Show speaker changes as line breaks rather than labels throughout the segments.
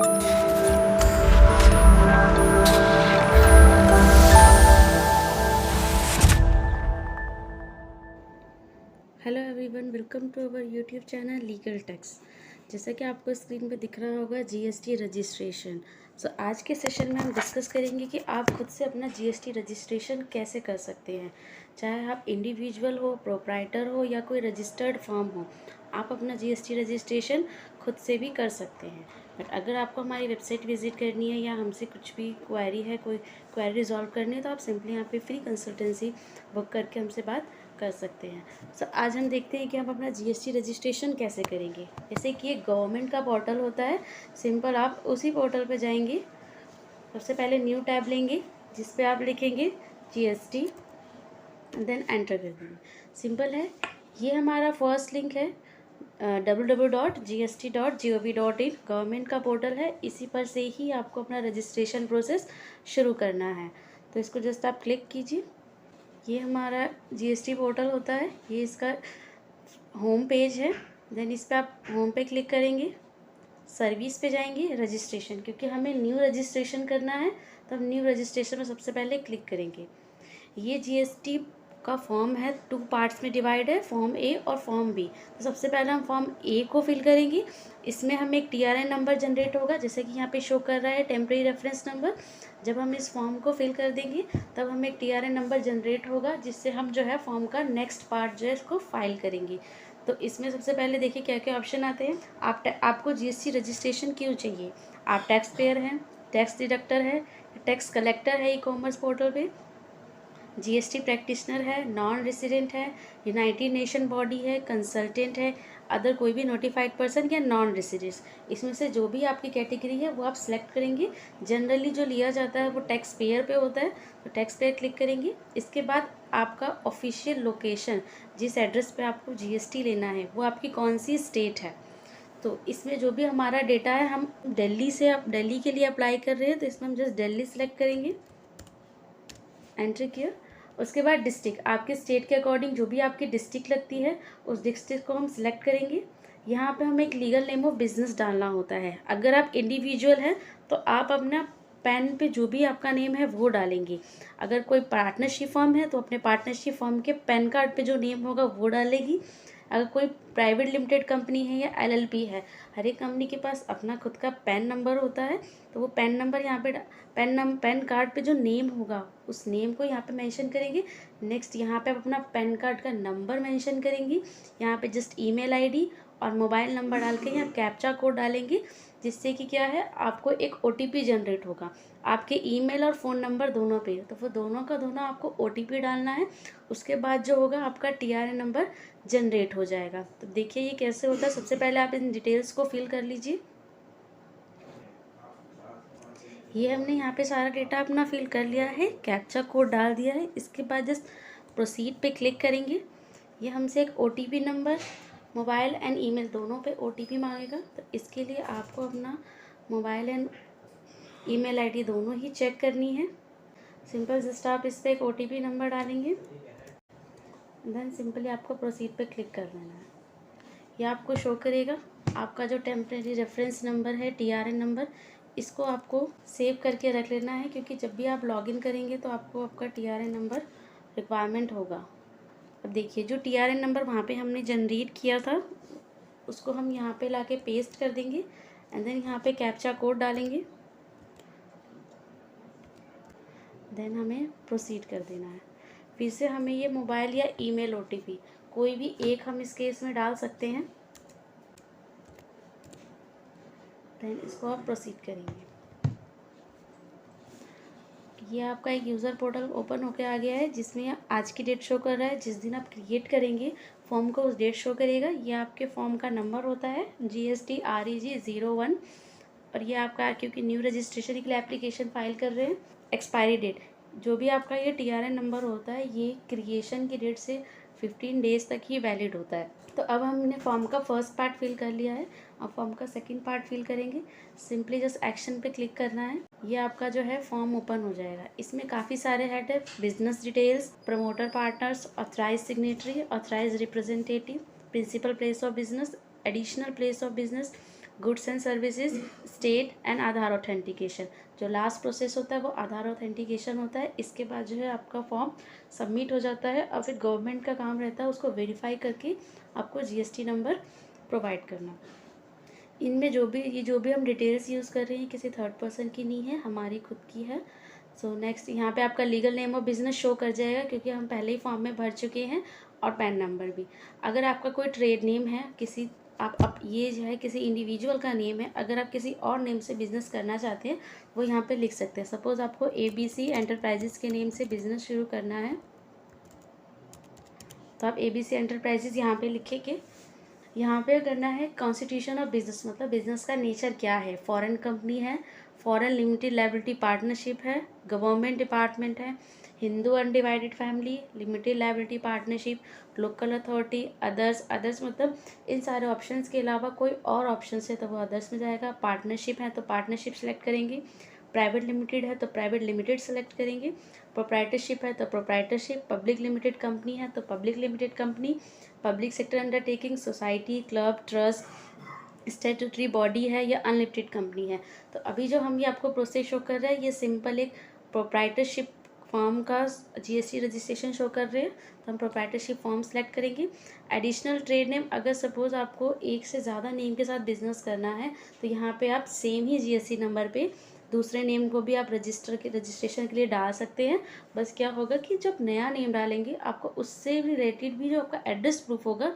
Hello everyone, welcome to our YouTube channel legal tax. जैसा कि आपको स्क्रीन पे दिख रहा होगा जीएसटी रजिस्ट्रेशन। आज के सेशन में हम डिस्कस करेंगे कि आप खुद से अपना जीएसटी रजिस्ट्रेशन कैसे कर सकते हैं। चाहे आप इंडिविजुअल हो, प्रोप्राइटर हो या कोई रजिस्टर्ड फर्म हो, आप अपना जीएसटी रजिस्ट्रेशन खुद से भी कर सकते हैं। बट अगर आपको हमारी वेबसाइट विजिट करनी है या हमसे कुछ भी क्वेरी है, कोई क्वेरी रिजॉल्व करनी है, तो आप सिंपली यहाँ पे फ्री कंसल्टेंसी बुक करके हमसे बात कर सकते हैं। आज हम देखते हैं कि हम अपना जीएसटी रजिस्ट्रेशन कैसे करेंगे। जैसे कि एक गवर्नमेंट का पोर्टल होता है, सिंपल आप उसी पोर्टल पे जाएंगे। सबसे पहले न्यू टैब लेंगे जिस पे आप लिखेंगे जीएसटी, देन एंटर कर देंगे। सिंपल है। ये हमारा फर्स्ट लिंक है www.gst.gov.in। गवर्नमेंट का पोर्टल है, इसी पर से ही आपको अपना रजिस्ट्रेशन प्रोसेस शुरू करना है। तो इसको जस्ट आप क्लिक कीजिए। ये हमारा जीएसटी पोर्टल होता है, ये इसका होम पेज है। देन इस पर आप होम पे क्लिक करेंगे, सर्विस पे जाएंगे, रजिस्ट्रेशन, क्योंकि हमें न्यू रजिस्ट्रेशन करना है तो हम न्यू रजिस्ट्रेशन में सबसे पहले क्लिक करेंगे। ये जीएसटी का फॉर्म है, 2 पार्ट्स में डिवाइड है, फॉर्म ए और फॉर्म बी। तो सबसे पहले हम फॉर्म ए को फिल करेंगे। इसमें हमें एक टीआरएन नंबर जनरेट होगा, जैसे कि यहाँ पे शो कर रहा है टेम्परेरी रेफरेंस नंबर। जब हम इस फॉर्म को फिल कर देंगे तब हमें एक टीआरएन नंबर जनरेट होगा, जिससे हम जो है फॉर्म का नेक्स्ट पार्ट जो है इसको फाइल करेंगे। तो इसमें सबसे पहले देखिए क्या क्या ऑप्शन आते हैं। आपको जीएसटी रजिस्ट्रेशन क्यों चाहिए? आप टैक्स पेयर हैं, टैक्स डिडक्टर है, टैक्स कलेक्टर है ई कॉमर्स पोर्टल पे, जीएसटी प्रैक्टिशनर है, नॉन रेसिडेंट है, यूनाइटेड नेशन बॉडी है, कंसल्टेंट है, अदर कोई भी नोटिफाइड पर्सन या नॉन रेसिडेंट्स। इसमें से जो भी आपकी कैटेगरी है वो आप सिलेक्ट करेंगे। जनरली जो लिया जाता है वो टैक्स पेयर पे होता है, तो टैक्स पेयर क्लिक करेंगे। इसके बाद आपका ऑफिशियल लोकेशन, जिस एड्रेस पे आपको जीएसटी लेना है वो आपकी कौन सी स्टेट है। तो इसमें जो भी हमारा डेटा है, हम दिल्ली के लिए अप्लाई कर रहे हैं, तो इसमें हम जस्ट दिल्ली सेलेक्ट करेंगे, एंटर किया। उसके बाद डिस्ट्रिक्ट, आपके स्टेट के अकॉर्डिंग जो भी आपकी डिस्ट्रिक्ट लगती है उस डिस्ट्रिक्ट को हम सिलेक्ट करेंगे। यहाँ पे हमें एक लीगल नेम ऑफ बिजनेस डालना होता है। अगर आप इंडिविजुअल हैं तो आप अपना पैन पे जो भी आपका नेम है वो डालेंगे। अगर कोई पार्टनरशिप फर्म है तो अपने पार्टनरशिप फर्म के पैन कार्ड पे जो नेम होगा वो डालेगी। अगर कोई प्राइवेट लिमिटेड कंपनी है या एलएलपी है, हर एक कंपनी के पास अपना खुद का पैन नंबर होता है, तो वो पैन नंबर यहाँ पे पैन कार्ड पे जो नेम होगा उस नेम को यहाँ पे मेंशन करेंगे। नेक्स्ट यहाँ पे आप अपना पैन कार्ड का नंबर मेंशन करेंगी। यहाँ पे जस्ट ईमेल आईडी और मोबाइल नंबर डाल के यहाँ कैप्चा कोड डालेंगे, जिससे कि क्या है आपको एक ओटीपी जनरेट होगा आपके ईमेल और फ़ोन नंबर दोनों पे। तो वो दोनों का दोनों आपको ओटीपी डालना है। उसके बाद जो होगा आपका टीआरएन नंबर जनरेट हो जाएगा। तो देखिए ये कैसे होता है। सबसे पहले आप इन डिटेल्स को फिल कर लीजिए। ये हमने यहाँ पे सारा डेटा अपना फिल कर लिया है, कैप्चा कोड डाल दिया है। इसके बाद जस्ट प्रोसीड पे क्लिक करेंगे। ये हमसे एक OTP number, mobile and email दोनों पे ओटीपी मांगेगा। तो इसके लिए आपको अपना मोबाइल एंड ईमेल आईडी दोनों ही चेक करनी है। सिंपल जस्ट आप इस पर एक ओटीपी नंबर डालेंगे, देन सिंपली आपको प्रोसीड पे क्लिक कर देना है। ये आपको शो करेगा आपका जो टेम्परेरी रेफरेंस नंबर है, टीआरएन नंबर, इसको आपको सेव करके रख लेना है, क्योंकि जब भी आप लॉगिन करेंगे तो आपको आपका टीआरएन नंबर रिक्वायरमेंट होगा। अब देखिए जो टीआरएन नंबर वहाँ पे हमने जनरेट किया था उसको हम यहाँ पे लाके पेस्ट कर देंगे, एंड देन यहाँ पे कैप्चा कोड डालेंगे, देन हमें प्रोसीड कर देना है। फिर से हमें ये मोबाइल या ईमेल ओटीपी कोई भी एक हम इस केस में डाल सकते हैं, देन इसको आप प्रोसीड करेंगे। ये आपका एक यूज़र पोर्टल ओपन होकर आ गया है, जिसमें आज की डेट शो कर रहा है। जिस दिन आप क्रिएट करेंगे फॉर्म को उस डेट शो करेगा। ये आपके फॉर्म का नंबर होता है GSTREG01, और ये आपका, क्योंकि न्यू रजिस्ट्रेशन के लिए एप्लीकेशन फाइल कर रहे हैं, एक्सपायरी डेट जो भी आपका ये टीआरएन नंबर होता है ये क्रिएशन की डेट से 15 डेज तक ही वैलिड होता है। तो अब हमने फॉर्म का फर्स्ट पार्ट फिल कर लिया है, अब फॉर्म का सेकंड पार्ट फिल करेंगे। सिंपली जस्ट एक्शन पे क्लिक करना है, ये आपका जो है फॉर्म ओपन हो जाएगा। इसमें काफ़ी सारे हेड है, business details, promoter partners, authorise signatory, authorise representative, principal place of business, additional place of business, goods and services, state and Aadhaar authentication. जो लास्ट प्रोसेस होता है वो आधार ऑथेंटिकेशन होता है। इसके बाद जो है आपका फॉर्म सबमिट हो जाता है और फिर गवर्नमेंट का काम रहता है उसको वेरीफाई करके आपको जीएसटी नंबर प्रोवाइड करना। इनमें जो भी हम डिटेल्स यूज़ कर रहे हैं किसी थर्ड पर्सन की नहीं है, हमारी खुद की है। सो नेक्स्ट यहाँ पे आपका legal name of business show कर जाएगा क्योंकि हम पहले ही फॉर्म में भर चुके हैं, और पैन नंबर भी। अगर आपका कोई ट्रेड नेम है, किसी आप ये जो है किसी इंडिविजुअल का नेम है, अगर आप किसी और नेम से बिज़नेस करना चाहते हैं वो यहाँ पे लिख सकते हैं। सपोज़ आपको ABC एंटरप्राइजेज़ के नेम से बिज़नेस शुरू करना है तो आप ABC एंटरप्राइजेज़ यहाँ पे लिखेंगे। यहाँ पे करना है कॉन्स्टिट्यूशन ऑफ बिजनेस, मतलब बिजनेस का नेचर क्या है। फॉरेन कंपनी है, फॉरेन लिमिटेड लायबिलिटी पार्टनरशिप है, गवर्नमेंट डिपार्टमेंट है, Hindu undivided family, limited liability partnership, local authority, others मतलब इन सारे ऑप्शंस के अलावा कोई और ऑप्शन है तो वो अदर्स में जाएगा। पार्टनरशिप है तो पार्टनरशिप सेलेक्ट करेंगे, प्राइवेट लिमिटेड है तो प्राइवेट लिमिटेड सेलेक्ट करेंगे, प्रोप्राइटरशिप है तो प्रोप्राइटरशिप, पब्लिक लिमिटेड कंपनी है तो public limited company, public sector undertaking, society, club, trust, statutory body है या अनलिमिटेड कंपनी है। तो अभी जो हम ये आपको प्रोसेस शो कर रहे हैं ये सिंपल एक प्रोप्राइटरशिप फॉर्म का जीएसटी रजिस्ट्रेशन शो कर रहे हैं, तो हम प्रोप्राइटरशिप फॉर्म सेलेक्ट करेंगे। एडिशनल ट्रेड नेम, अगर सपोज आपको एक से ज़्यादा नेम के साथ बिजनेस करना है तो यहाँ पे आप सेम ही जीएसटी नंबर पे दूसरे नेम को भी आप रजिस्ट्रेशन के लिए डाल सकते हैं। बस क्या होगा कि जब नया नेम डालेंगे आपको उससे रिलेटेड भी जो आपका एड्रेस प्रूफ होगा,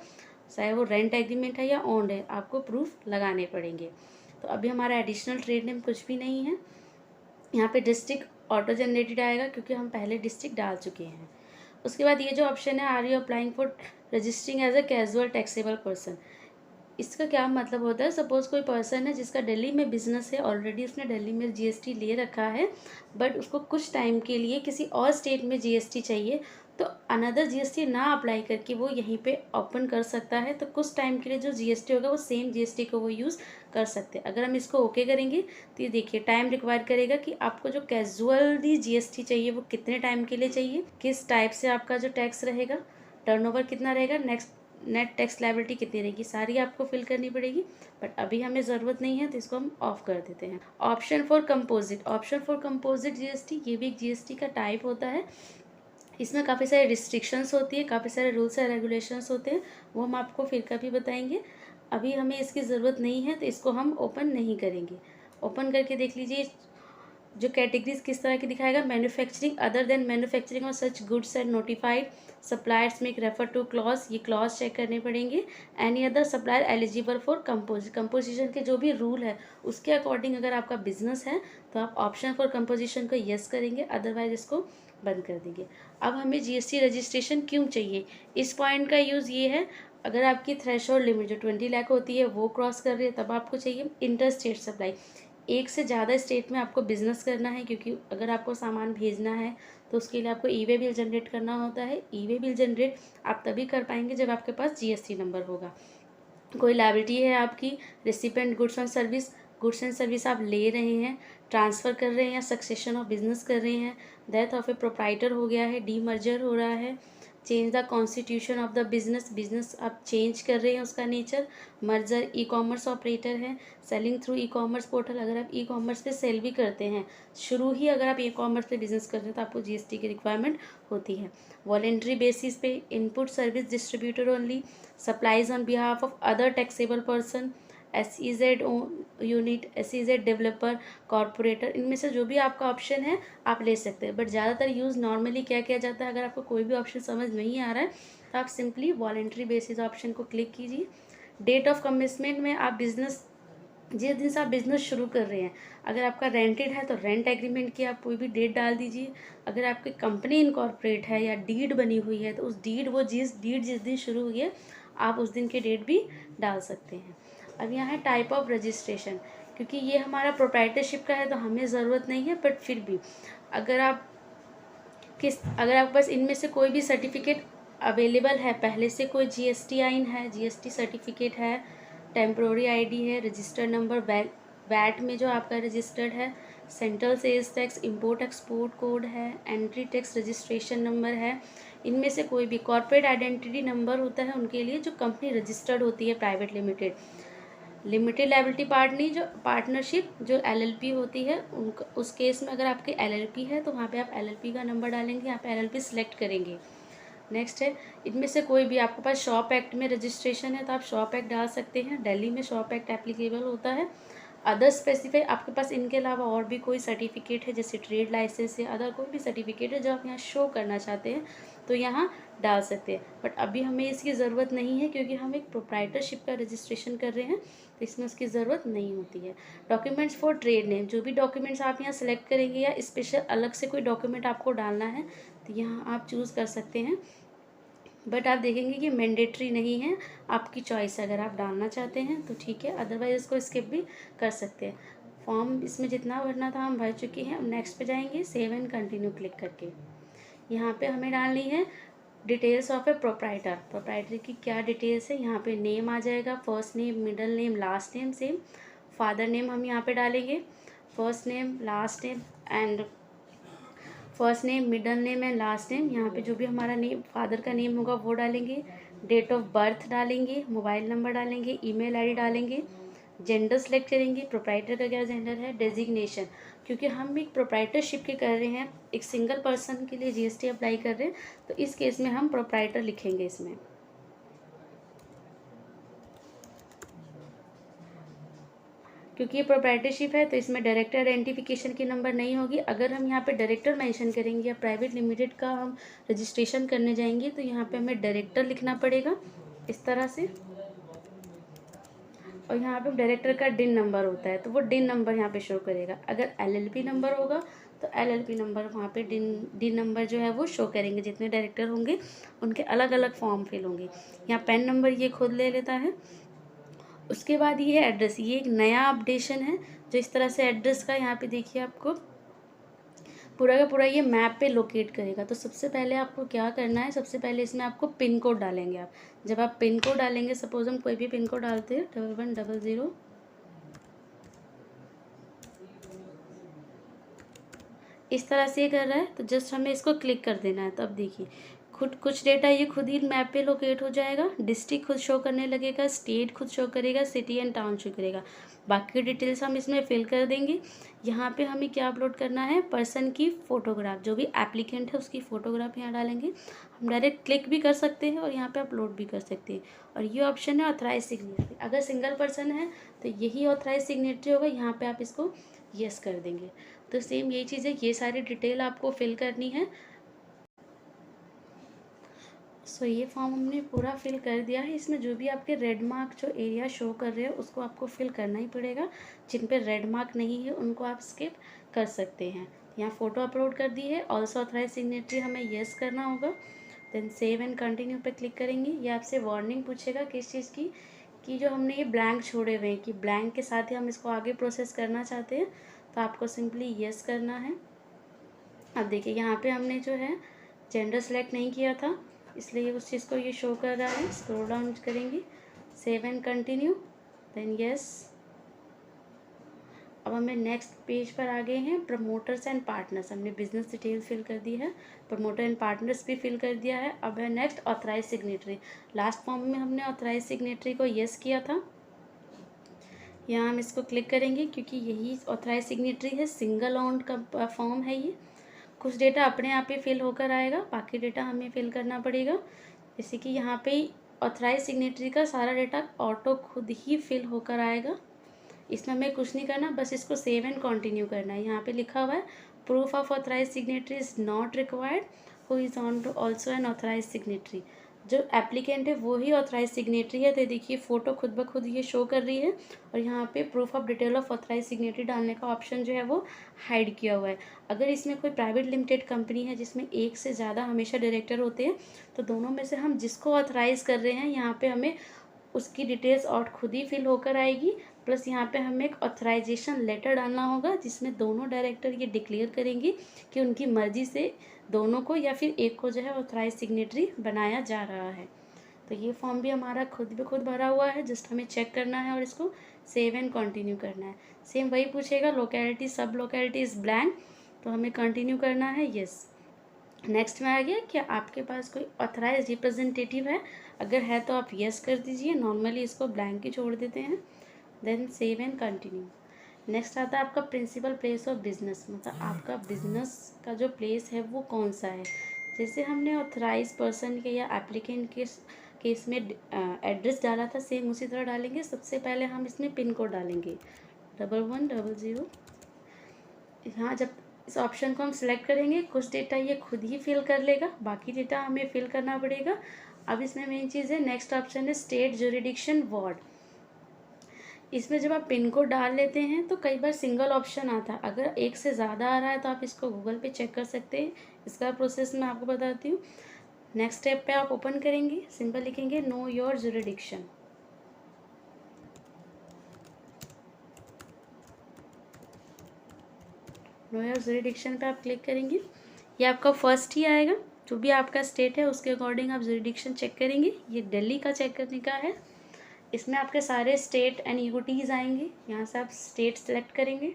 चाहे वो रेंट एग्रीमेंट है या ओन्ड है, आपको प्रूफ लगाने पड़ेंगे। तो अभी हमारा एडिशनल ट्रेड नेम कुछ भी नहीं है। यहाँ पे डिस्ट्रिक्ट ऑटो जनरेटेड आएगा क्योंकि हम पहले डिस्ट्रिक्ट डाल चुके हैं। उसके बाद ये जो ऑप्शन है, are you applying for registering as a casual taxable person, इसका क्या मतलब होता है। सपोज़ कोई पर्सन है जिसका दिल्ली में बिजनेस है, ऑलरेडी उसने दिल्ली में जीएसटी ले रखा है, बट उसको कुछ टाइम के लिए किसी और स्टेट में जीएसटी चाहिए, तो अनदर जीएसटी ना अप्लाई करके वो यहीं पे ओपन कर सकता है। तो कुछ टाइम के लिए जो जीएसटी होगा वो सेम जीएसटी को वो यूज़ कर सकते हैं। अगर हम इसको ओके करेंगे तो ये देखिए टाइम रिक्वायर करेगा कि आपको जो कैजुअली जीएसटी चाहिए वो कितने टाइम के लिए चाहिए, किस टाइप से आपका जो टैक्स रहेगा, टर्नओवर कितना रहेगा, नेट टैक्स लायबिलिटी कितनी रहेगी, सारी आपको फिल करनी पड़ेगी। बट अभी हमें ज़रूरत नहीं है तो इसको हम ऑफ कर देते हैं। ऑप्शन फॉर कंपोजिट जीएसटी, ये भी एक जीएसटी का टाइप होता है। इसमें काफ़ी सारे रिस्ट्रिक्शंस होती है, काफ़ी सारे रूल्स एंड रेगुलेशंस होते हैं, वो हम आपको फिर कभी बताएंगे। अभी हमें इसकी ज़रूरत नहीं है तो इसको हम ओपन नहीं करेंगे। ओपन करके देख लीजिए जो कैटेगरीज किस तरह की दिखाएगा। मैन्युफैक्चरिंग, अदर देन मैन्युफैक्चरिंग और such goods and notified suppliers में एक रेफर टू क्लॉज, ये क्लॉज चेक करने पड़ेंगे। Any other supplier eligible for composition के जो भी रूल है उसके अकॉर्डिंग अगर आपका बिजनेस है तो आप ऑप्शन फॉर कंपोजिशन को येस करेंगे, अदरवाइज इसको बंद कर देंगे। अब हमें जीएसटी रजिस्ट्रेशन क्यों चाहिए, इस पॉइंट का यूज़ ये है, अगर आपकी थ्रेशोल्ड लिमिट जो 20 लाख होती है वो क्रॉस कर रही है तब आपको चाहिए। इंटर स्टेट सप्लाई, एक से ज़्यादा स्टेट में आपको बिज़नेस करना है, क्योंकि अगर आपको सामान भेजना है तो उसके लिए आपको ई वे बिल जनरेट करना होता है। ई वे बिल जनरेट आप तभी कर पाएंगे जब आपके पास जीएसटी नंबर होगा। कोई लायबिलिटी है आपकी, रिसिपेंट गुड्स एंड सर्विस आप ले रहे हैं, ट्रांसफ़र कर रहे हैं या सक्सेशन ऑफ बिजनेस कर रहे हैं, डेथ ऑफ ए प्रोप्राइटर हो गया है, डीमर्जर हो रहा है, change the constitution of the business आप चेंज कर रहे हैं उसका nature, merger, e commerce operator है, selling through e commerce portal, अगर आप ई कॉमर्स पे सेल भी करते हैं, शुरू ही अगर आप ई कॉमर्स पे बिजनेस कर रहे हैं तो आपको जीएसटी की रिक्वायरमेंट होती है। वॉलेंट्री बेसिस पे, input service distributor only, supplies on behalf of other taxable person, SEZ unit, SEZ developer, corporator, इनमें से जो भी आपका ऑप्शन है आप ले सकते हैं। बट ज़्यादातर यूज़ नॉर्मली क्या किया जाता है, अगर आपको कोई भी ऑप्शन समझ नहीं आ रहा है तो आप सिंपली वॉलेंट्री बेसिस ऑप्शन को क्लिक कीजिए। डेट ऑफ कमिटमेंट में आप बिजनेस जिस दिन से आप बिज़नेस शुरू कर रहे हैं, अगर आपका रेंटेड है तो रेंट एग्रीमेंट की आप कोई भी डेट डाल दीजिए। अगर आपकी कंपनी इनकॉर्पोरेट है या डीड बनी हुई है तो उस जिस दिन शुरू हुई है आप उस दिन की डेट भी डाल सकते हैं। अब यहाँ है टाइप ऑफ रजिस्ट्रेशन, क्योंकि ये हमारा प्रोप्राइटरशिप का है तो हमें ज़रूरत नहीं है, बट फिर भी अगर आपके पास इनमें से कोई भी सर्टिफिकेट अवेलेबल है, पहले से कोई जीएसटी आइन है, जीएसटी सर्टिफिकेट है, टेम्प्रोरी आईडी है, रजिस्टर्ड नंबर वैट में जो आपका रजिस्टर्ड है, central sales tax, import export code है, एंट्री टैक्स रजिस्ट्रेशन नंबर है, इनमें से कोई भी कॉर्पोरेट आइडेंटिटी नंबर होता है उनके लिए जो कंपनी रजिस्टर्ड होती है प्राइवेट लिमिटेड, लिमिटेड लायबिलिटी पार्टनी जो पार्टनरशिप जो एलएलपी होती है उनका, उस केस में अगर आपके एलएलपी है तो वहाँ पे आप एलएलपी का नंबर डालेंगे, यहाँ पे एलएलपी सिलेक्ट करेंगे। नेक्स्ट है, इनमें से कोई भी आपके पास शॉप एक्ट में रजिस्ट्रेशन है तो आप शॉप एक्ट डाल सकते हैं, दिल्ली में शॉप एक्ट एप्लीकेबल होता है। अदर स्पेसिफाई आपके पास इनके अलावा और भी कोई सर्टिफिकेट है जैसे ट्रेड लाइसेंस या अदर कोई भी सर्टिफिकेट है जो आप यहाँ शो करना चाहते हैं तो यहाँ डाल सकते हैं, बट अभी हमें इसकी ज़रूरत नहीं है क्योंकि हम एक प्रोप्राइटरशिप का रजिस्ट्रेशन कर रहे हैं तो इसमें उसकी ज़रूरत नहीं होती है। डॉक्यूमेंट्स फॉर ट्रेड नेम, जो भी डॉक्यूमेंट्स आप यहाँ सेलेक्ट करेंगे या स्पेशल अलग से कोई डॉक्यूमेंट आपको डालना है तो यहाँ आप चूज़ कर सकते हैं, बट आप देखेंगे कि मैंडेटरी नहीं है, आपकी चॉइस है। अगर आप डालना चाहते हैं तो ठीक है, अदरवाइज इसको स्किप भी कर सकते हैं। फॉर्म इसमें जितना भरना था हम भर चुके हैं। अब नेक्स्ट पे जाएंगे, सेव एंड कंटिन्यू क्लिक करके। यहाँ पे हमें डालनी है details of A proprietor. Proprietor की क्या डिटेल्स है, यहाँ पे नेम आ जाएगा, first name, middle name, last name same. Father name हम यहाँ पे डालेंगे, first name, last name and first name, middle name and last name. यहाँ पे जो भी हमारा नेम फादर का नेम होगा वो डालेंगे, डेट ऑफ बर्थ डालेंगे, मोबाइल नंबर डालेंगे, ईमेल आईडी डालेंगे, जेंडर सेलेक्ट करेंगे, प्रोप्राइटर का क्या जेंडर है, डेजिग्नेशन, क्योंकि हम एक प्रोप्राइटरशिप के कर रहे हैं, एक सिंगल पर्सन के लिए जीएसटी अप्लाई कर रहे हैं तो इस केस में हम प्रोप्राइटर लिखेंगे इसमें। क्योंकि ये प्रोप्राइटरशिप है तो इसमें डायरेक्टर आइडेंटिफिकेशन की नंबर नहीं होगी। अगर हम यहाँ पे डायरेक्टर मेंशन करेंगे या प्राइवेट लिमिटेड का हम रजिस्ट्रेशन करने जाएंगे तो यहाँ पे हमें डायरेक्टर लिखना पड़ेगा इस तरह से, और यहाँ पे डायरेक्टर का डिन नंबर होता है तो वो डिन नंबर यहाँ पे शो करेगा। अगर एलएलपी नंबर होगा तो एलएलपी नंबर वहाँ पे डिन नंबर जो है वो शो करेंगे। जितने डायरेक्टर होंगे उनके अलग अलग फॉर्म फिल होंगे। यहाँ पेन नंबर ये खुद ले लेता है। उसके बाद ये है एड्रेस, ये एक नया अपडेशन है जो इस तरह से एड्रेस का यहाँ पे देखिए आपको पूरा का पूरा ये मैप पे लोकेट करेगा। तो सबसे पहले आपको क्या करना है, सबसे पहले इसमें आपको पिन कोड डालेंगे। आप जब आप पिन कोड डालेंगे, सपोज हम कोई भी पिन कोड डालते हैं 1100, इस तरह से कर रहा है तो जस्ट हमें इसको क्लिक कर देना है। तो अब देखिए खुद कुछ डेटा ये खुद ही मैप पे लोकेट हो जाएगा, डिस्ट्रिक्ट खुद शो करने लगेगा, स्टेट खुद शो करेगा, सिटी एंड टाउन शो करेगा। बाकी डिटेल्स हम इसमें फिल कर देंगे। यहाँ पे हमें क्या अपलोड करना है, पर्सन की फ़ोटोग्राफ, जो भी एप्लीकेंट है उसकी फ़ोटोग्राफ यहाँ डालेंगे। हम डायरेक्ट क्लिक भी कर सकते हैं और यहाँ पे अपलोड भी कर सकते हैं। और ये ऑप्शन है ऑथराइज सिग्नेटरी। अगर सिंगल पर्सन है तो यही ऑथराइज सिग्नेटरी होगा, यहाँ पर आप इसको यस कर देंगे। तो सेम यही चीज़ है, ये सारी डिटेल आपको फिल करनी है। सो ये फॉर्म हमने पूरा फिल कर दिया है। इसमें जो भी आपके रेड मार्क जो एरिया शो कर रहे हो उसको आपको फिल करना ही पड़ेगा। जिन पे रेड मार्क नहीं है उनको आप स्किप कर सकते हैं। यहाँ फ़ोटो अपलोड कर दी है, ऑल्सो ऑथराइज सिग्नेटरी हमें येस करना होगा। देन सेव एंड कंटिन्यू पे क्लिक करेंगे। ये आपसे वार्निंग पूछेगा किस चीज़ की, कि जो हमने ये ब्लैंक छोड़े हुए हैं कि ब्लैंक के साथ ही हम इसको आगे प्रोसेस करना चाहते हैं, तो आपको सिंपली येस करना है। अब देखिए यहाँ पे हमने जो है जेंडर सेलेक्ट नहीं किया था इसलिए उस चीज़ को ये शो कर रहा है। स्क्रॉल डाउन करेंगे, save and continue, then yes. अब हमें नेक्स्ट पेज पर आ गए हैं, प्रमोटर्स एंड पार्टनर्स। हमने बिजनेस डिटेल फिल कर दी है, प्रमोटर एंड पार्टनर्स भी फिल कर दिया है। अब है next authorise signatory. Last form में हमने ऑथराइज सिग्नेटरी को यस किया था। यहाँ हम इसको क्लिक करेंगे क्योंकि यही ऑथराइज सिग्नेटरी है, सिंगल ऑन का फॉर्म है ये। कुछ डेटा अपने आप ही फिल होकर आएगा, बाकी डेटा हमें फिल करना पड़ेगा। जैसे कि यहाँ पे ऑथराइज सिग्नेटरी का सारा डेटा ऑटो खुद ही फिल होकर आएगा। इसमें हमें कुछ नहीं करना, बस इसको सेव एंड कंटिन्यू करना है। यहाँ पे लिखा हुआ है proof of authorise signatory is not required, who is on to also an authorise signatory. जो एप्लीकेंट है वो ही ऑथराइज सिग्नेटरी है। तो देखिए फ़ोटो खुद ब खुद ये शो कर रही है और यहाँ पे proof of detail of authorise signatory डालने का ऑप्शन जो है वो हाइड किया हुआ है। अगर इसमें कोई प्राइवेट लिमिटेड कंपनी है जिसमें एक से ज़्यादा हमेशा डायरेक्टर होते हैं तो दोनों में से हम जिसको ऑथराइज कर रहे हैं यहाँ पे हमें उसकी डिटेल्स और खुद ही फिल होकर आएगी। प्लस यहाँ पे हमें एक ऑथराइजेशन लेटर डालना होगा जिसमें दोनों डायरेक्टर ये डिक्लेयर करेंगे कि उनकी मर्जी से दोनों को या फिर एक को जो है ऑथराइज सिग्नेटरी बनाया जा रहा है। तो ये फॉर्म भी हमारा खुद भी खुद भरा हुआ है, जस्ट हमें चेक करना है और इसको सेव एंड कंटिन्यू करना है। सेम वही पूछेगा, लोकेलिटी सब लोकेलिटी इज़ ब्लैंक, तो हमें कंटिन्यू करना है, यस। नेक्स्ट में आ गया क्या आपके पास कोई ऑथराइज रिप्रेजेंटेटिव है, अगर है तो आप यस कर दीजिए, नॉर्मली इसको ब्लैंक ही छोड़ देते हैं। Then save and continue. Next आता है आपका प्रिंसिपल प्लेस ऑफ बिजनेस, मतलब आपका बिजनेस का जो प्लेस है वो कौन सा है। जैसे हमने ऑथराइज पर्सन के या एप्लीकेंट के केस में एड्रेस डाला था, सेम उसी तरह डालेंगे। सबसे पहले हम इसमें पिन कोड डालेंगे 1100। यहाँ जब इस ऑप्शन को हम सिलेक्ट करेंगे, कुछ डेटा ये खुद ही फिल कर लेगा, बाकी डेटा हमें फिल करना पड़ेगा। अब इसमें मेन चीज़ है, नेक्स्ट ऑप्शन है स्टेट ज्यूरिडिक्शन वार्ड। इसमें जब आप पिन कोड डाल लेते हैं तो कई बार सिंगल ऑप्शन आता है, अगर एक से ज़्यादा आ रहा है तो आप इसको गूगल पे चेक कर सकते हैं। इसका प्रोसेस मैं आपको बताती हूँ। नेक्स्ट स्टेप पे आप ओपन करेंगे, सिंपल लिखेंगे know your jurisdiction. Know your jurisdiction पे आप क्लिक करेंगे, ये आपका फर्स्ट ही आएगा। जो भी आपका स्टेट है उसके अकॉर्डिंग आप ज्यूरिडिक्शन चेक करेंगे। ये दिल्ली का चेक करने का है। इसमें आपके सारे स्टेट एंड यूटीज़ आएंगे, यहाँ से आप स्टेट सेलेक्ट करेंगे।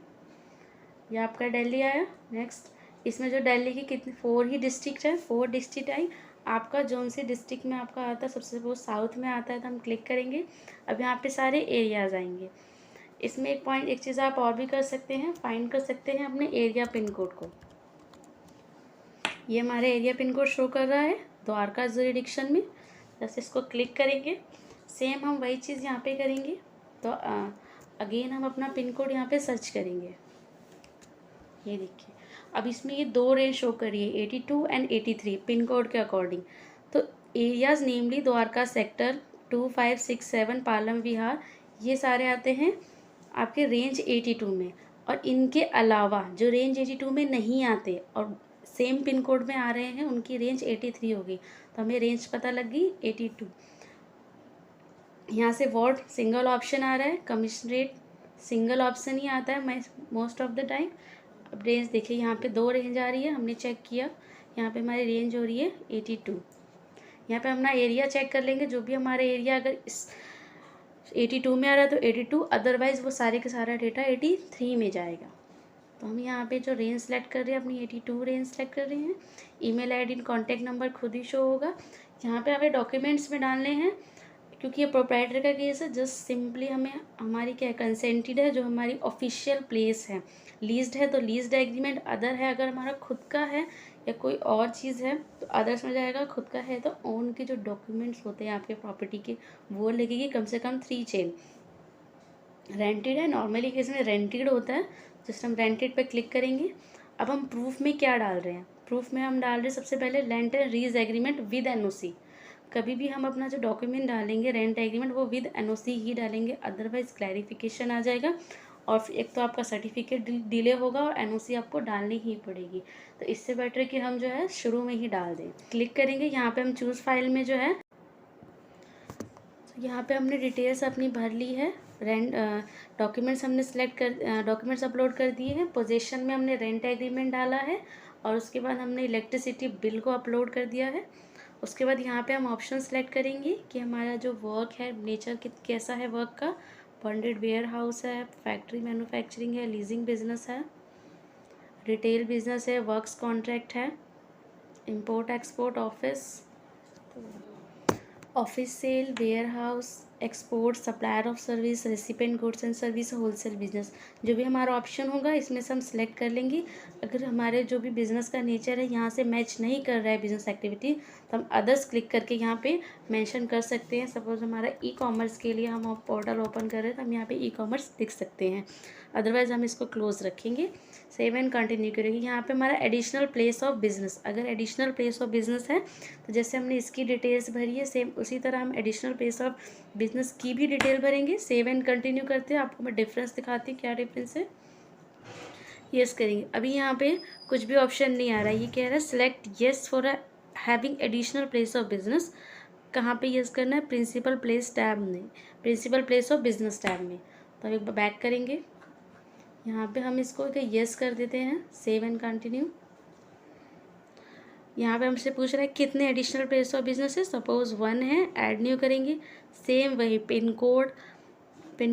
ये आपका दिल्ली आया। नेक्स्ट इसमें जो दिल्ली की कितनी 4 ही डिस्ट्रिक्ट है, 4 डिस्ट्रिक्ट आई। आपका जौन सी डिस्ट्रिक्ट में आपका आता है, सबसे वो साउथ में आता है तो हम क्लिक करेंगे। अब यहाँ पे सारे एरियाज़ आएंगे। इसमें एक चीज़ आप और भी कर सकते हैं, फाइंड कर सकते हैं अपने एरिया पिन कोड को। ये हमारे एरिया पिन कोड शो कर रहा है द्वारका ज्यूरिडिक्शन में। जैसे इसको क्लिक करेंगे, सेम हम वही चीज़ यहाँ पे करेंगे। तो अगेन हम अपना पिन कोड यहाँ पे सर्च करेंगे। ये देखिए, अब इसमें ये 2 रेंज शो करिए 82 एंड 83 पिन कोड के अकॉर्डिंग। तो एरियाज़ नेमली द्वारका सेक्टर 2567 पालम विहार, ये सारे आते हैं आपके रेंज 82 में। और इनके अलावा जो रेंज 82 में नहीं आते और सेम पिन कोड में आ रहे हैं, उनकी रेंज 83 होगी। तो हमें रेंज पता लग गई 82। यहाँ से वार्ड सिंगल ऑप्शन आ रहा है, कमिश्नरेट सिंगल ऑप्शन ही आता है मोस्ट ऑफ द टाइम। अब रेंज देखिए, यहाँ पे 2 रेंज आ रही है, हमने चेक किया। यहाँ पे हमारी रेंज हो रही है 82। यहाँ पे अपना एरिया चेक कर लेंगे, जो भी हमारे एरिया अगर इस 82 में आ रहा है तो 82, अदरवाइज़ वो सारे का सारा डेटा 83 में जाएगा। तो हम यहाँ पे जो रेंज सेलेक्ट कर रहे हैं, अपनी 82 रेंज सेलेक्ट कर रहे हैं। ईमेल आईडी कॉन्टैक्ट नंबर खुद ही शो होगा। यहाँ पे हमें डॉक्यूमेंट्स में डालने हैं, क्योंकि ये प्रोप्राइटर का केस है। जस्ट सिंपली हमें हमारी क्या कंसेंटेड है, जो हमारी ऑफिशियल प्लेस है। लीज्ड है तो लीज्ड एग्रीमेंट, अदर है अगर हमारा खुद का है या कोई और चीज़ है तो अदर्स में जाएगा। खुद का है तो ओन के जो डॉक्यूमेंट्स होते हैं आपके प्रॉपर्टी के, वो लगेगी कम से कम 3 चेन। रेंटेड है, नॉर्मली केस में रेंटेड होता है। जस्ट हम रेंटेड पे क्लिक करेंगे। अब हम प्रूफ में क्या डाल रहे हैं, प्रूफ में हम डाल रहे हैं सबसे पहले rent and lease agreement with NOC. कभी भी हम अपना जो डॉक्यूमेंट डालेंगे रेंट एग्रीमेंट, वो विद एनओसी ही डालेंगे, अदरवाइज क्लैरिफिकेशन आ जाएगा। और एक तो आपका सर्टिफिकेट डिले होगा और एनओसी आपको डालनी ही पड़ेगी। तो इससे बेटर कि हम जो है शुरू में ही डाल दें। क्लिक करेंगे, यहाँ पे हम चूज़ फाइल में जो है, तो यहाँ पे हमने डिटेल्स अपनी भर ली है। रेंट डॉक्यूमेंट्स हमने सेलेक्ट कर डॉक्यूमेंट्स अपलोड कर दिए हैं। पोजीशन में हमने रेंट एग्रीमेंट डाला है और उसके बाद हमने इलेक्ट्रिसिटी बिल को अपलोड कर दिया है। उसके बाद यहाँ पे हम ऑप्शन सेलेक्ट करेंगे कि हमारा जो वर्क है नेचर कैसा है वर्क का। बॉन्डेड वेयर हाउस है, फैक्ट्री मैन्युफैक्चरिंग है, लीजिंग बिजनेस है, रिटेल बिजनेस है, वर्क्स कॉन्ट्रैक्ट है, import export office sale, warehouse, export, supplier of service, recipient goods and service, wholesale business. जो भी हमारा ऑप्शन होगा इसमें से हम सेलेक्ट कर लेंगे। अगर हमारे जो भी बिज़नेस का नेचर है यहाँ से मैच नहीं कर रहा है बिजनेस एक्टिविटी, तो हम अदर्स क्लिक करके यहाँ पे मेंशन कर सकते हैं। सपोज हमारा ई कॉमर्स के लिए हम पोर्टल ओपन कर रहे हैं तो हम यहाँ पे ई कॉमर्स लिख सकते हैं, अदरवाइज़ हम इसको क्लोज रखेंगे। सेव एंड कंटिन्यू करेंगे। यहाँ पे हमारा एडिशनल प्लेस ऑफ बिजनेस, अगर एडिशनल प्लेस ऑफ बिजनेस है तो जैसे हमने इसकी डिटेल्स भरी है, सेम उसी तरह हम एडिशनल प्लेस ऑफ बिजनेस की भी डिटेल भरेंगे। सेव एंड कंटिन्यू करते हैं, आपको मैं डिफरेंस दिखाती हूँ क्या डिफरेंस है। यस करेंगे। अभी यहाँ पे कुछ भी ऑप्शन नहीं आ रहा है, ये कह रहा है select yes for having additional place of business. कहाँ पे यस करना है, प्रिंसिपल प्लेस टैब में, principal place of business tab में। तो अब एक बार बैक करेंगे, यहाँ पे हम इसको यस कर देते हैं। Save and continue. यहाँ पे हमसे पूछ रहा है कितने एडिशनल प्लेस ऑफ बिजनेस है, सपोज 1 है, ऐड न्यू करेंगे। सेम वही pin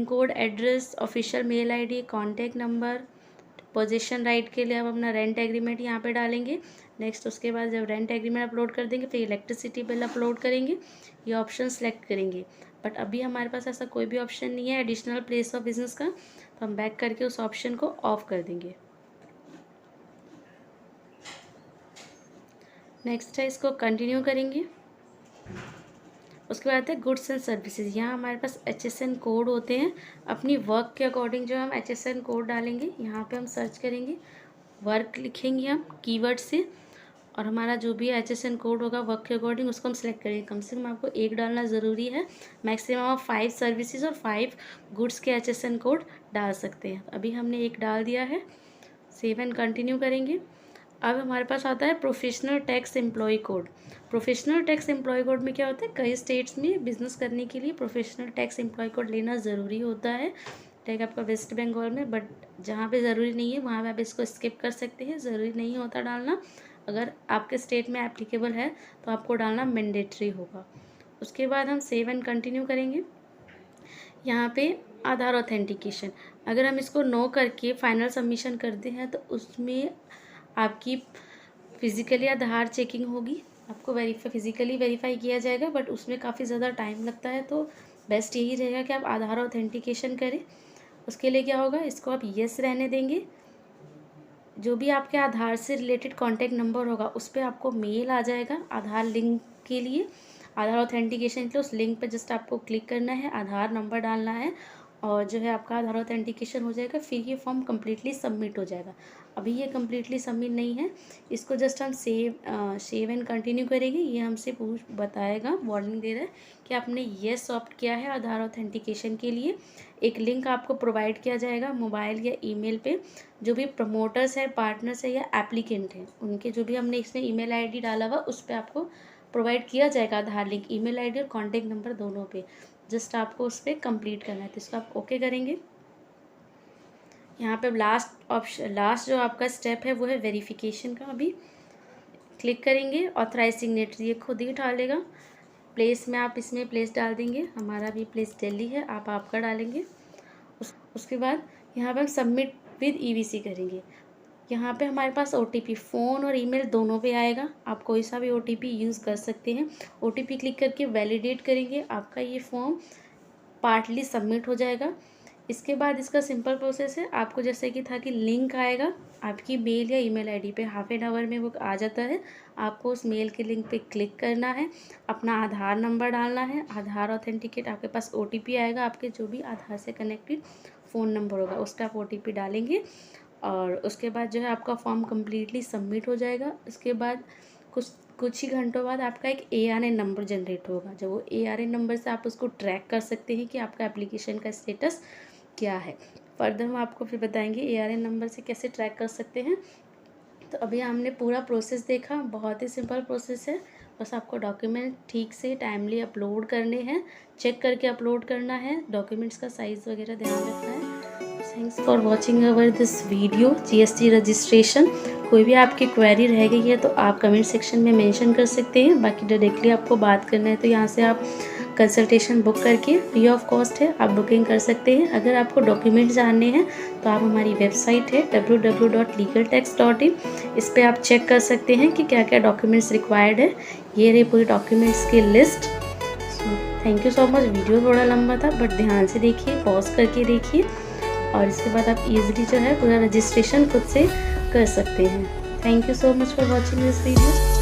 code, address, official mail ID, contact number. Position right के लिए हम अपना रेंट एग्रीमेंट यहाँ पे डालेंगे। नेक्स्ट उसके बाद जब रेंट एग्रीमेंट अपलोड कर देंगे फिर इलेक्ट्रिसिटी बिल अपलोड करेंगे, ये ऑप्शन सेलेक्ट करेंगे। बट अभी हमारे पास ऐसा कोई भी ऑप्शन नहीं है एडिशनल प्लेस ऑफ बिजनेस का, तो हम बैक करके उस ऑप्शन को ऑफ कर देंगे। नेक्स्ट है इसको कंटिन्यू करेंगे। उसके बाद है गुड्स एंड सर्विसेज। यहाँ हमारे पास HSN कोड होते हैं, अपनी वर्क के अकॉर्डिंग जो हम HSN कोड डालेंगे। यहाँ पे हम सर्च करेंगे, वर्क लिखेंगे हम कीवर्ड से, और हमारा जो भी HSN कोड होगा वर्क के अकॉर्डिंग उसको हम सेलेक्ट करेंगे। कम से कम आपको 1 डालना ज़रूरी है, मैक्सिमम आप 5 सर्विसेज और 5 गुड्स के HSN कोड डाल सकते हैं। अभी हमने 1 डाल दिया है, सेव एंड कंटिन्यू करेंगे। अब हमारे पास आता है professional tax employ code. Professional tax employ code में क्या होता है, कई स्टेट्स में बिजनेस करने के लिए प्रोफेशनल टैक्स एम्प्लॉय कोड लेना ज़रूरी होता है। लाइक आपका वेस्ट बंगाल में, बट जहाँ पे ज़रूरी नहीं है वहाँ पे आप इसको स्किप कर सकते हैं, ज़रूरी नहीं होता डालना। अगर आपके स्टेट में एप्लीकेबल है तो आपको डालना मैंडेटरी होगा। उसके बाद हम सेव एंड कंटिन्यू करेंगे। यहाँ पे आधार ऑथेंटिकेशन, अगर हम इसको नो करके फाइनल सबमिशन करते हैं तो उसमें आपकी फिज़िकली आधार चेकिंग होगी, आपको फिज़िकली वेरीफाई किया जाएगा, बट उसमें काफ़ी ज़्यादा टाइम लगता है। तो बेस्ट यही रहेगा कि आप आधार ऑथेंटिकेशन करें। उसके लिए क्या होगा, इसको आप येस रहने देंगे। जो भी आपके आधार से रिलेटेड कॉन्टैक्ट नंबर होगा उस पर आपको मेल आ जाएगा आधार लिंक के लिए, आधार ऑथेंटिकेशन के लिए। उस लिंक पर जस्ट आपको क्लिक करना है, आधार नंबर डालना है और जो है आपका आधार ऑथेंटिकेशन हो जाएगा। फिर ये फॉर्म कम्प्लीटली सबमिट हो जाएगा। अभी ये कम्प्लीटली सबमिट नहीं है, इसको जस्ट हम सेव एंड कंटिन्यू करेंगे। ये हमसे बताएगा, वार्निंग दे रहा है कि आपने येस ऑप्ट किया है आधार ऑथेंटिकेशन के लिए। एक लिंक आपको प्रोवाइड किया जाएगा मोबाइल या ईमेल पे। जो भी प्रमोटर्स है, पार्टनर्स है या एप्लीकेंट हैं, उनके जो भी हमने इसमें ईमेल आईडी डाला हुआ उस पर आपको प्रोवाइड किया जाएगा आधार लिंक, ईमेल आईडी और कॉन्टैक्ट नंबर दोनों पे। जस्ट आपको उस पर कंप्लीट करना है, तो इसको आप ओके करेंगे। यहाँ पे लास्ट जो आपका स्टेप है वो है वेरिफिकेशन का। अभी क्लिक करेंगे, ऑथराइज सिग्नेटरी ये खुद ही उठा लेगा। प्लेस में आप इसमें प्लेस डाल देंगे, हमारा भी प्लेस दिल्ली है, आप आपका डालेंगे। उसके बाद यहाँ पे हम सबमिट विद EVC करेंगे। यहाँ पे हमारे पास OTP फ़ोन और ईमेल दोनों पे आएगा, आप कोई सा भी OTP यूज़ कर सकते हैं। OTP क्लिक करके वैलिडेट करेंगे, आपका ये फॉर्म पार्टली सबमिट हो जाएगा। इसके बाद इसका सिंपल प्रोसेस है, आपको जैसे कि था कि लिंक आएगा आपकी मेल या ईमेल आईडी पे, हाफ एन आवर में वो आ जाता है। आपको उस मेल के लिंक पे क्लिक करना है, अपना आधार नंबर डालना है, आधार ऑथेंटिकेट, आपके पास OTP आएगा, आपके जो भी आधार से कनेक्टेड फ़ोन नंबर होगा उसका आप OTP डालेंगे और उसके बाद जो है आपका फॉर्म कम्प्लीटली सबमिट हो जाएगा। उसके बाद कुछ ही घंटों बाद आपका एक ARN नंबर जनरेट होगा। जब वो ARN नंबर से आप उसको ट्रैक कर सकते हैं कि आपका एप्लीकेशन का स्टेटस क्या है। फर्दर हम आपको फिर बताएंगे ARN नंबर से कैसे ट्रैक कर सकते हैं। तो अभी हमने पूरा प्रोसेस देखा, बहुत ही सिंपल प्रोसेस है। बस आपको डॉक्यूमेंट ठीक से टाइमली अपलोड करने हैं, चेक करके अपलोड करना है, डॉक्यूमेंट्स का साइज़ वगैरह ध्यान रखना है। Thanks for watching our this video GST registration. कोई भी आपकी क्वेरी रह गई है तो आप कमेंट सेक्शन में मेंशन कर सकते हैं। बाकी डायरेक्टली आपको बात करना है तो यहाँ से आप कंसल्टेशन बुक करके फ्री ऑफ कॉस्ट है, आप बुकिंग कर सकते हैं। अगर आपको डॉक्यूमेंट्स जानने हैं तो आप हमारी वेबसाइट है www.legaltax.in, इस पर आप चेक कर सकते हैं कि क्या क्या डॉक्यूमेंट्स रिक्वायर्ड है। ये रही पूरी डॉक्यूमेंट्स की list. Thank you so much. Video थोड़ा लंबा था बट ध्यान से देखिए, पॉज करके देखिए और इसके बाद आप ईजिली जो है पूरा रजिस्ट्रेशन खुद से कर सकते हैं। Thank you so much for watching this video.